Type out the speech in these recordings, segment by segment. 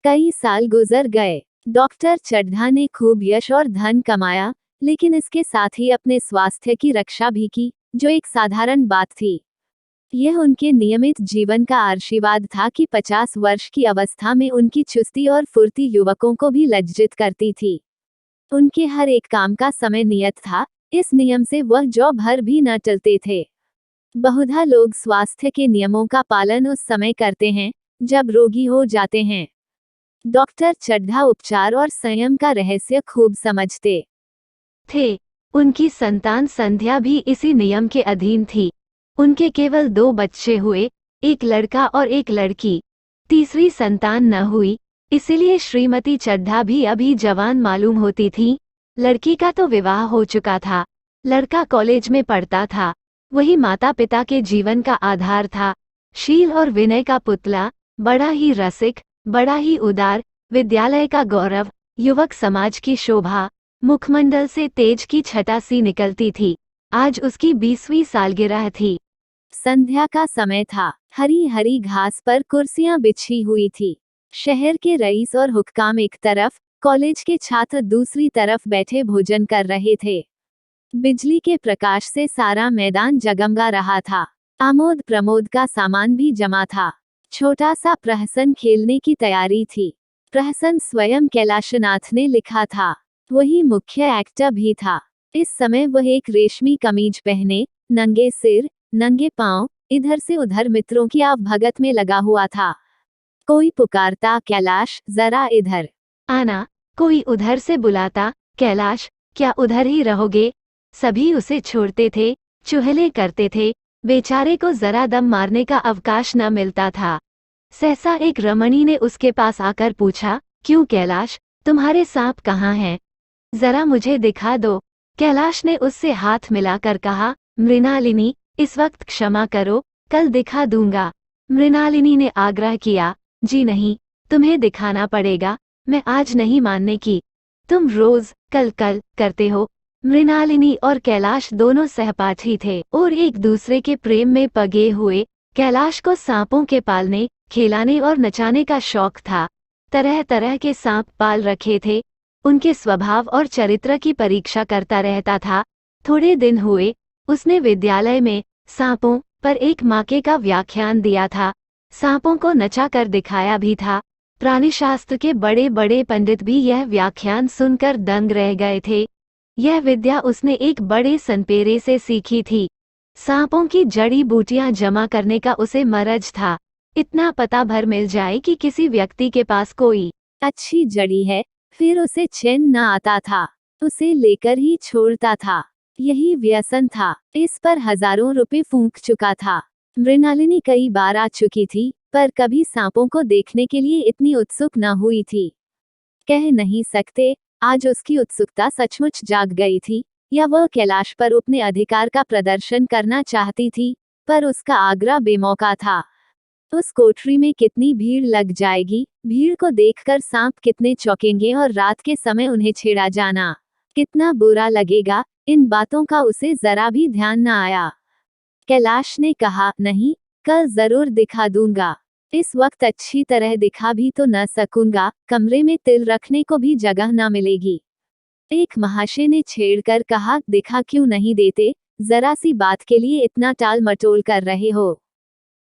कई साल गुजर गए। डॉक्टर चड्ढा ने खूब यश और धन कमाया, लेकिन इसके साथ ही अपने स्वास्थ्य की रक्षा भी की, जो एक साधारण बात थी। यह उनके नियमित जीवन का आशीर्वाद था कि 50 वर्ष की अवस्था में उनकी चुस्ती और फुर्ती युवकों को भी लज्जित करती थी। उनके हर एक काम का समय नियत था, इस नियम से वह जौ भर भी न टलते थे। बहुधा लोग स्वास्थ्य के नियमों का पालन उस समय करते हैं जब रोगी हो जाते हैं। डॉक्टर चड्ढा उपचार और संयम का रहस्य खूब समझते थे। उनकी संतान संध्या भी इसी नियम के अधीन थी। उनके केवल 2 बच्चे हुए, एक लड़का और एक लड़की। तीसरी संतान न हुई, इसलिए श्रीमती चड्ढा भी अभी जवान मालूम होती थी। लड़की का तो विवाह हो चुका था, लड़का कॉलेज में पढ़ता था। वही माता पिता के जीवन का आधार था। शील और विनय का पुतला, बड़ा ही रसिक, बड़ा ही उदार, विद्यालय का गौरव, युवक समाज की शोभा, मुखमंडल से तेज की छटा सी निकलती थी। आज उसकी 20वीं सालगिरह थी। संध्या का समय था। हरी हरी घास पर कुर्सियां बिछी हुई थी। शहर के रईस और हुक्काम एक तरफ, कॉलेज के छात्र दूसरी तरफ बैठे भोजन कर रहे थे। बिजली के प्रकाश से सारा मैदान जगमगा रहा था। आमोद प्रमोद का सामान भी जमा था। छोटा सा प्रहसन खेलने की तैयारी थी। प्रहसन स्वयं कैलाशनाथ ने लिखा था। वही मुख्य एक्टर भी था। इस समय वह एक रेशमी कमीज पहने, नंगे सिर, नंगे पांव, इधर से उधर मित्रों की आवभगत में लगा हुआ था। कोई पुकारता, कैलाश जरा इधर आना। कोई उधर से बुलाता, कैलाश क्या उधर ही रहोगे। सभी उसे छोड़ते थे, चुहले करते थे। बेचारे को जरा दम मारने का अवकाश न मिलता था। सहसा एक रमणी ने उसके पास आकर पूछा, क्यों कैलाश, तुम्हारे सांप कहाँ हैं? जरा मुझे दिखा दो। कैलाश ने उससे हाथ मिलाकर कहा, मृणालिनी, इस वक्त क्षमा करो, कल दिखा दूंगा। मृणालिनी ने आग्रह किया, जी नहीं, तुम्हें दिखाना पड़ेगा, मैं आज नहीं मानने की। तुम रोज कल कल करते हो। मृणालिनी और कैलाश दोनों सहपाठी थे और एक दूसरे के प्रेम में पगे हुए। कैलाश को सांपों के पालने, खिलाने और नचाने का शौक था। तरह तरह के सांप पाल रखे थे। उनके स्वभाव और चरित्र की परीक्षा करता रहता था। थोड़े दिन हुए, उसने विद्यालय में सांपों पर एक माके का व्याख्यान दिया था। सांपों को नचा कर दिखाया भी था। प्राणिशास्त्र के बड़े बड़े पंडित भी यह व्याख्यान सुनकर दंग रह गए थे। यह विद्या उसने एक बड़े सनपेरे से सीखी थी। सांपों की जड़ी बूटियां जमा करने का उसे मरज था। इतना पता भर मिल जाए कि किसी व्यक्ति के पास कोई अच्छी जड़ी है, फिर उसे चैन न आता था। उसे लेकर ही छोड़ता था। यही व्यसन था। इस पर हजारों रुपए फूंक चुका था। मृणालिनी कई बार आ चुकी थी, पर कभी सांपों को देखने के लिए इतनी उत्सुक न हुई थी। कह नहीं सकते, आज उसकी उत्सुकता सचमुच जाग गई थी, या वह कैलाश पर अपने अधिकार का प्रदर्शन करना चाहती थी, पर उसका आग्रह बेमौका था। उस कोठरी में कितनी भीड़ लग जाएगी, भीड़ को देखकर सांप कितने चौंकेंगे और रात के समय उन्हें छेड़ा जाना कितना बुरा लगेगा, इन बातों का उसे जरा भी ध्यान न आया। कैलाश ने कहा, नहीं, कल जरूर दिखा दूंगा। इस वक्त अच्छी तरह दिखा भी तो न सकूंगा, कमरे में तिल रखने को भी जगह न मिलेगी। एक महाशय ने छेड़कर कहा, दिखा क्यों नहीं देते, जरा सी बात के लिए इतना टाल मटोल कर रहे हो।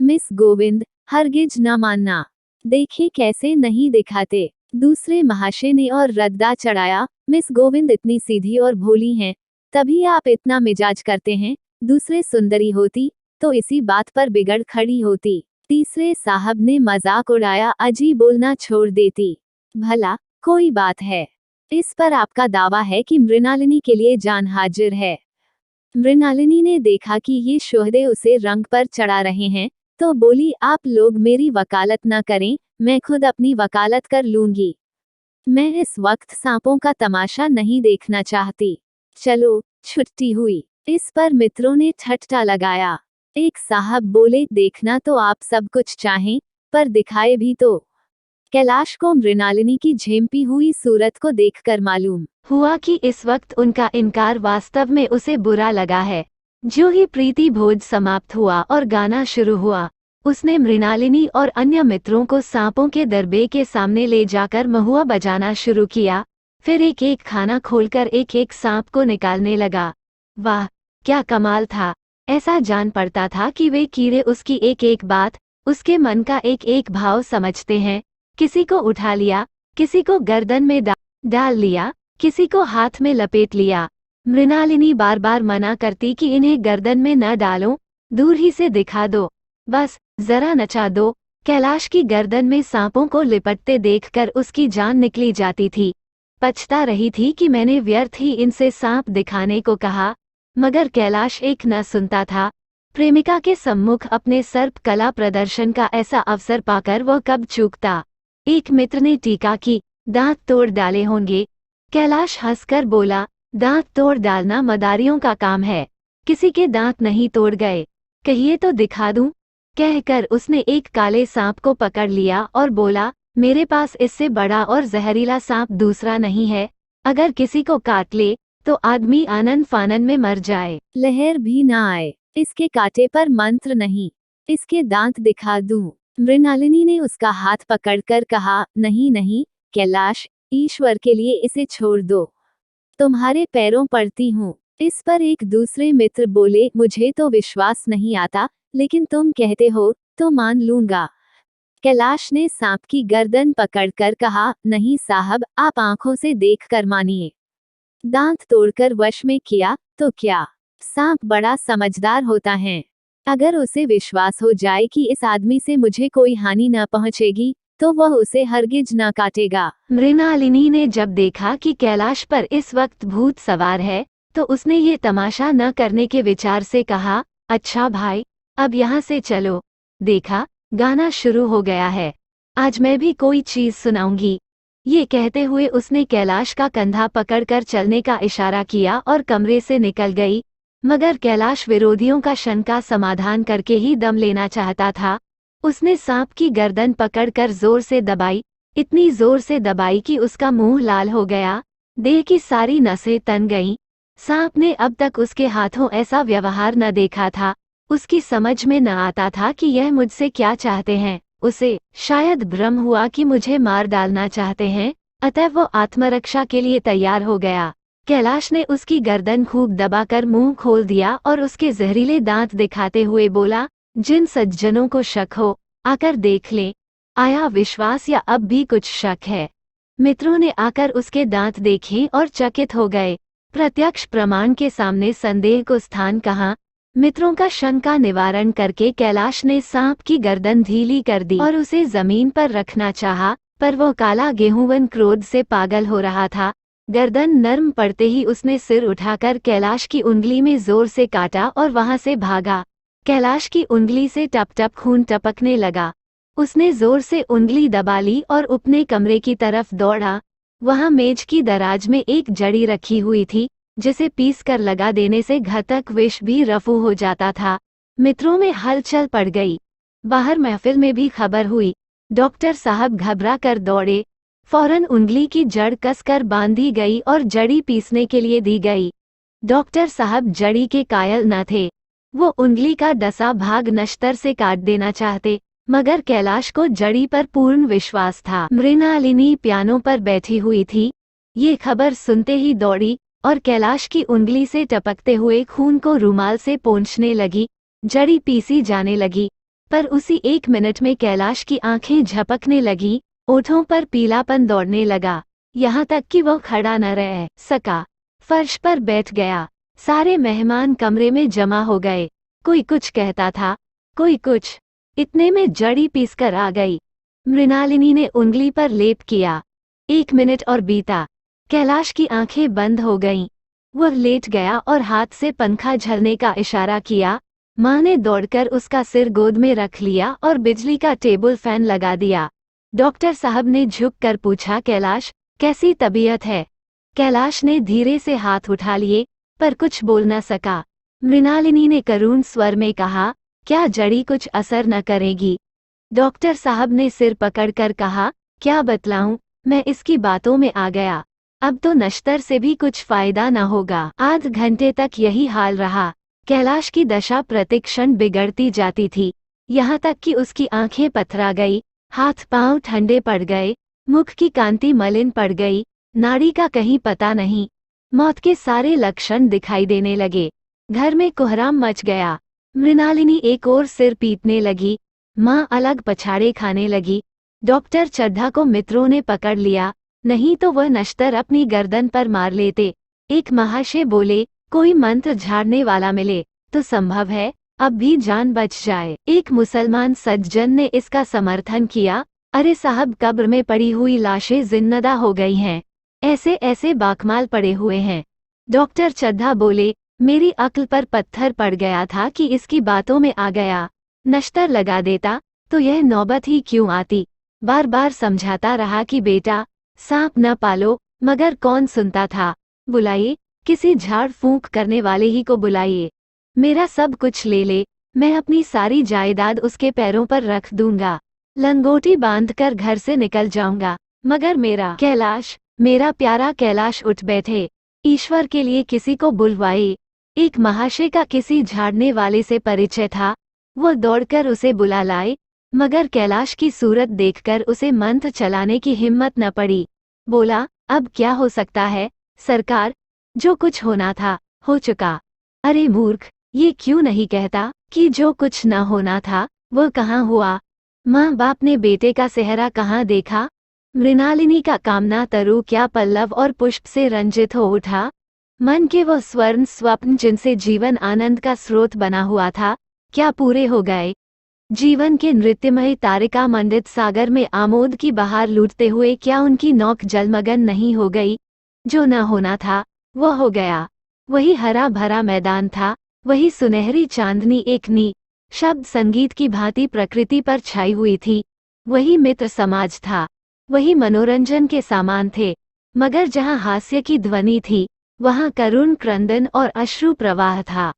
मिस गोविंद, हरगिज न मानना, देखे कैसे नहीं दिखाते। दूसरे महाशय ने और रद्दा चढ़ाया, मिस गोविंद इतनी सीधी और भोली हैं, तभी आप इतना मिजाज करते हैं। दूसरे सुंदरी होती तो इसी बात पर बिगड़ खड़ी होती। तीसरे साहब ने मजाक उड़ाया, अजी बोलना छोड़ देती। भला कोई बात है। इस पर आपका दावा है कि मृणालिनी के लिए जान हाजिर है। मृणालिनी ने देखा कि ये शोहदे उसे रंग पर चढ़ा रहे हैं, तो बोली, आप लोग मेरी वकालत न करें, मैं खुद अपनी वकालत कर लूंगी। मैं इस वक्त सांपों का तमाशा नहीं देखना चाहती। चलो, छुट्टी हुई। इस पर मित्रों ने ठट्ठा लगाया। एक साहब बोले, देखना तो आप सब कुछ चाहें, पर दिखाए भी तो। कैलाश को मृणालिनी की झेंपी हुई सूरत को देखकर मालूम हुआ कि इस वक्त उनका इनकार वास्तव में उसे बुरा लगा है। जो ही प्रीति भोज समाप्त हुआ और गाना शुरू हुआ, उसने मृणालिनी और अन्य मित्रों को सांपों के दरबे के सामने ले जाकर महुआ बजाना शुरू किया। फिर एक एक खाना खोलकर एक एक सांप को निकालने लगा। वाह, क्या कमाल था! ऐसा जान पड़ता था कि वे कीड़े उसकी एक एक बात, उसके मन का एक एक भाव समझते हैं। किसी को उठा लिया, किसी को गर्दन में डाल लिया, किसी को हाथ में लपेट लिया। मृणालिनी बार बार मना करती कि इन्हें गर्दन में न डालो, दूर ही से दिखा दो, बस जरा नचा दो। कैलाश की गर्दन में सांपों को लिपटते देखकर उसकी जान निकली जाती थी। पछता रही थी कि मैंने व्यर्थ ही इनसे सांप दिखाने को कहा, मगर कैलाश एक न सुनता था। प्रेमिका के सम्मुख अपने सर्प कला प्रदर्शन का ऐसा अवसर पाकर वह कब चूकता। एक मित्र ने टीका की, दांत तोड़ डाले होंगे। कैलाश हंसकर बोला, दांत तोड़ डालना मदारियों का काम है, किसी के दांत नहीं तोड़ गए, कहिए तो दिखा दूं। कहकर उसने एक काले सांप को पकड़ लिया और बोला, मेरे पास इससे बड़ा और जहरीला सांप दूसरा नहीं है, अगर किसी को काट ले तो आदमी आनन फानन में मर जाए, लहर भी ना आए, इसके कांटे पर मंत्र नहीं, इसके दांत दिखा दूं। मृणालिनी ने उसका हाथ पकड़कर कहा, नहीं नहीं कैलाश, ईश्वर के लिए इसे छोड़ दो, तुम्हारे पैरों पड़ती हूँ। इस पर एक दूसरे मित्र बोले, मुझे तो विश्वास नहीं आता, लेकिन तुम कहते हो तो मान लूंगा। कैलाश ने सांप की गर्दन पकड़कर कहा, नहीं साहब, आप आंखों से देखकर मानिए। दांत तोड़कर वश में किया तो क्या, सांप बड़ा समझदार होता है। अगर उसे विश्वास हो जाए कि इस आदमी से मुझे कोई हानि न पहुंचेगी, तो वह उसे हरगिज न काटेगा। मृणालिनी ने जब देखा कि कैलाश पर इस वक्त भूत सवार है, तो उसने ये तमाशा न करने के विचार से कहा, अच्छा भाई, अब यहाँ से चलो। देखा, गाना शुरू हो गया है, आज मैं भी कोई चीज सुनाऊंगी। ये कहते हुए उसने कैलाश का कंधा पकड़कर चलने का इशारा किया और कमरे से निकल गई। मगर कैलाश विरोधियों का शंका समाधान करके ही दम लेना चाहता था। उसने सांप की गर्दन पकड़कर जोर से दबाई, इतनी जोर से दबाई कि उसका मुंह लाल हो गया, देह की सारी नसें तन गईं। सांप ने अब तक उसके हाथों ऐसा व्यवहार न देखा था। उसकी समझ में न आता था कि यह मुझसे क्या चाहते हैं। उसे शायद भ्रम हुआ कि मुझे मार डालना चाहते हैं, अतः वो आत्मरक्षा के लिए तैयार हो गया। कैलाश ने उसकी गर्दन खूब दबाकर मुंह खोल दिया और उसके जहरीले दांत दिखाते हुए बोला, जिन सज्जनों को शक हो, आकर देख ले। आया विश्वास या अब भी कुछ शक है? मित्रों ने आकर उसके दांत देखे और चकित हो गए। प्रत्यक्ष प्रमाण के सामने संदेह को स्थान कहाँ? मित्रों का शंका निवारण करके कैलाश ने सांप की गर्दन ढीली कर दी और उसे जमीन पर रखना चाहा, पर वो काला गेहूंवन क्रोध से पागल हो रहा था। गर्दन नर्म पड़ते ही उसने सिर उठाकर कैलाश की उंगली में जोर से काटा और वहां से भागा। कैलाश की उंगली से टप टप खून टपकने लगा। उसने जोर से उंगली दबा ली और अपने कमरे की तरफ दौड़ा। वहां मेज की दराज में एक जड़ी रखी हुई थी, जिसे पीस कर लगा देने से घातक विष भी रफू हो जाता था। मित्रों में हलचल पड़ गई। बाहर महफिल में भी खबर हुई। डॉक्टर साहब घबरा कर दौड़े। फौरन उंगली की जड़ कसकर बांधी गई और जड़ी पीसने के लिए दी गई। डॉक्टर साहब जड़ी के कायल न थे। वो उंगली का डसा भाग नश्तर से काट देना चाहते, मगर कैलाश को जड़ी पर पूर्ण विश्वास था। मृणालिनी पियानो पर बैठी हुई थी। ये खबर सुनते ही दौड़ी और कैलाश की उंगली से टपकते हुए खून को रुमाल से पोंछने लगी। जड़ी पीसी जाने लगी, पर उसी 1 मिनट में कैलाश की आंखें झपकने लगी, ओठों पर पीलापन दौड़ने लगा, यहाँ तक कि वो खड़ा न रह सका, फर्श पर बैठ गया। सारे मेहमान कमरे में जमा हो गए। कोई कुछ कहता था, कोई कुछ। इतने में जड़ी पीसकर आ गई। मृणालिनी ने उंगली पर लेप किया। 1 मिनट और बीता। कैलाश की आंखें बंद हो गईं। वह लेट गया और हाथ से पंखा झलने का इशारा किया। माँ ने दौड़कर उसका सिर गोद में रख लिया और बिजली का टेबल फैन लगा दिया। डॉक्टर साहब ने झुक कर पूछा, कैलाश, कैसी तबीयत है? कैलाश ने धीरे से हाथ उठा लिए, पर कुछ बोल न सका। मृणालिनी ने करुण स्वर में कहा, क्या जड़ी कुछ असर न करेगी? डॉक्टर साहब ने सिर पकड़कर कहा, क्या बतलाऊं, मैं इसकी बातों में आ गया। अब तो नश्तर से भी कुछ फायदा न होगा। आध घंटे तक यही हाल रहा। कैलाश की दशा प्रतिक्षण बिगड़ती जाती थी। यहाँ तक कि उसकी आंखें पथरा गई, हाथ पांव ठंडे पड़ गए, मुख की कांति मलिन पड़ गई, नाड़ी का कहीं पता नहीं। मौत के सारे लक्षण दिखाई देने लगे। घर में कोहराम मच गया। मृणालिनी एक ओर सिर पीटने लगी, माँ अलग पछाड़े खाने लगी। डॉक्टर चड्ढा को मित्रों ने पकड़ लिया, नहीं तो वह नश्तर अपनी गर्दन पर मार लेते। एक महाशय बोले, कोई मंत्र झाड़ने वाला मिले तो संभव है अब भी जान बच जाए। एक मुसलमान सज्जन ने इसका समर्थन किया, अरे साहब, कब्र में पड़ी हुई लाशें जिंदा हो गई हैं, ऐसे ऐसे बाकमाल पड़े हुए हैं। डॉक्टर चड्ढा बोले, मेरी अक्ल पर पत्थर पड़ गया था कि इसकी बातों में आ गया। नश्तर लगा देता तो यह नौबत ही क्यों आती। बार बार समझाता रहा कि बेटा सांप न पालो, मगर कौन सुनता था। बुलाइए, किसी झाड़ फूंक करने वाले ही को बुलाइए, मेरा सब कुछ ले ले, मैं अपनी सारी जायदाद उसके पैरों पर रख दूंगा, लंगोटी बांधकर घर से निकल जाऊंगा। मगर मेरा कैलाश, मेरा प्यारा कैलाश उठ बैठे, ईश्वर के लिए किसी को बुलवाए। एक महाशय का किसी झाड़ने वाले से परिचय था, वो दौड़कर उसे बुला लाए, मगर कैलाश की सूरत देखकर उसे मंत्र चलाने की हिम्मत न पड़ी। बोला, अब क्या हो सकता है सरकार, जो कुछ होना था हो चुका। अरे मूर्ख, ये क्यों नहीं कहता कि जो कुछ न होना था वो कहाँ हुआ। माँ बाप ने बेटे का सेहरा कहाँ देखा। मृणालिनी का कामना तरु क्या पल्लव और पुष्प से रंजित हो उठा। मन के वो स्वर्ण स्वप्न जिनसे जीवन आनंद का स्रोत बना हुआ था, क्या पूरे हो गए। जीवन के नृत्यमय तारिका मंडित सागर में आमोद की बहार लूटते हुए क्या उनकी नौक जलमग्न नहीं हो गई। जो न होना था वो हो गया। वही हरा भरा मैदान था, वही सुनहरी चांदनी एक नी शब्द संगीत की भांति प्रकृति पर छाई हुई थी, वही मित्र समाज था, वही मनोरंजन के सामान थे। मगर जहाँ हास्य की ध्वनि थी वहाँ करुण क्रंदन और अश्रु प्रवाह था।